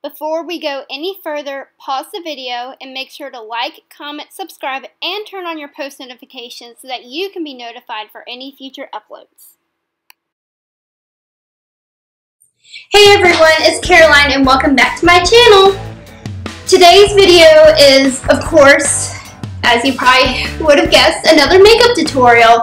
Before we go any further, pause the video and make sure to like, comment, subscribe, and turn on your post notifications so that you can be notified for any future uploads. Hey everyone, it's Caroline and welcome back to my channel. Today's video is, of course, as you probably would have guessed, another makeup tutorial.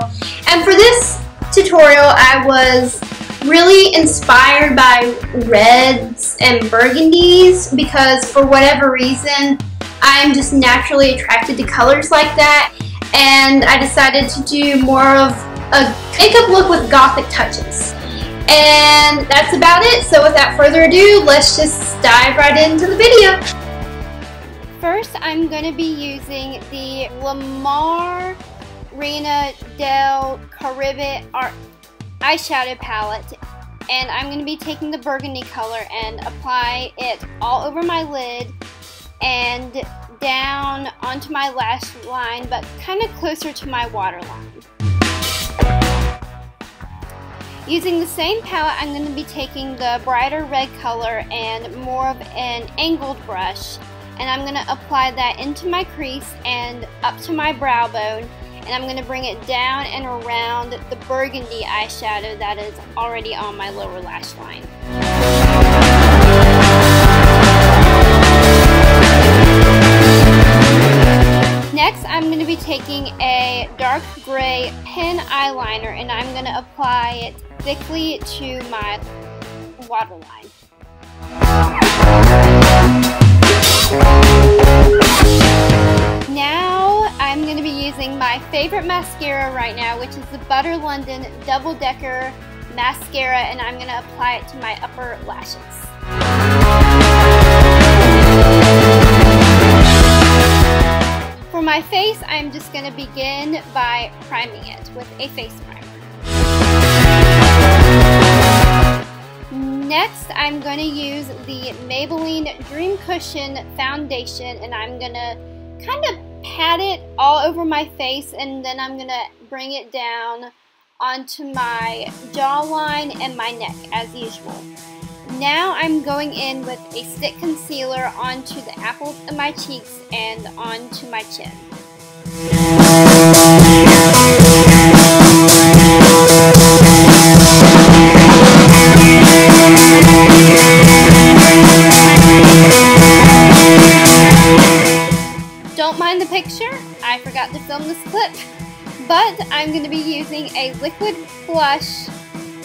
And for this tutorial, I was really inspired by reds and burgundies because for whatever reason, I'm just naturally attracted to colors like that. And I decided to do more of a makeup look with gothic touches. And that's about it. So without further ado, let's just dive right into the video. First, I'm going to be using the Lamar Reina del Caribe eyeshadow palette, and I'm going to be taking the burgundy color and apply it all over my lid and down onto my lash line, but kind of closer to my waterline. Using the same palette, I'm going to be taking the brighter red color and more of an angled brush, and I'm going to apply that into my crease and up to my brow bone. And I'm going to bring it down and around the burgundy eyeshadow that is already on my lower lash line. Next, I'm going to be taking a dark gray pen eyeliner and I'm going to apply it thickly to my waterline. Now I'm going to be using my favorite mascara right now, which is the Butter London Double Decker Mascara, and I'm going to apply it to my upper lashes. For my face, I'm just going to begin by priming it with a face primer. Next, I'm going to use the Maybelline Dream Cushion Foundation, and I'm going to kind of pat it all over my face, and then I'm going to bring it down onto my jawline and my neck as usual. Now I'm going in with a stick concealer onto the apples of my cheeks and onto my chin. Don't mind the picture, I forgot to film this clip, but I'm going to be using a liquid blush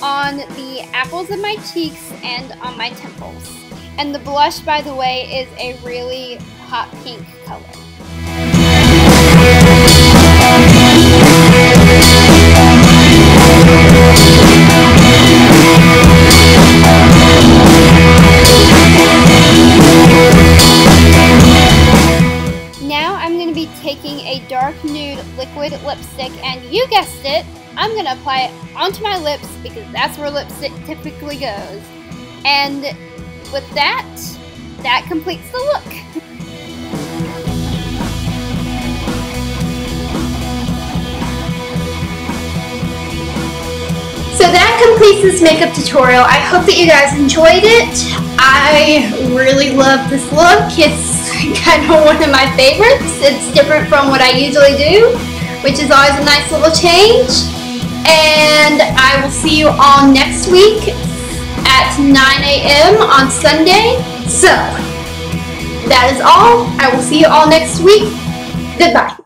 on the apples of my cheeks and on my temples. And the blush, by the way, is a really hot pink color. Taking a dark nude liquid lipstick, and you guessed it, I'm going to apply it onto my lips because that's where lipstick typically goes. And with that completes the look. So that completes this makeup tutorial. I hope that you guys enjoyed it. I really love this look. It's kind of one of my favorites. It's different from what I usually do, which is always a nice little change. And I will see you all next week at 9 a.m. on Sunday. So, that is all. I will see you all next week. Goodbye.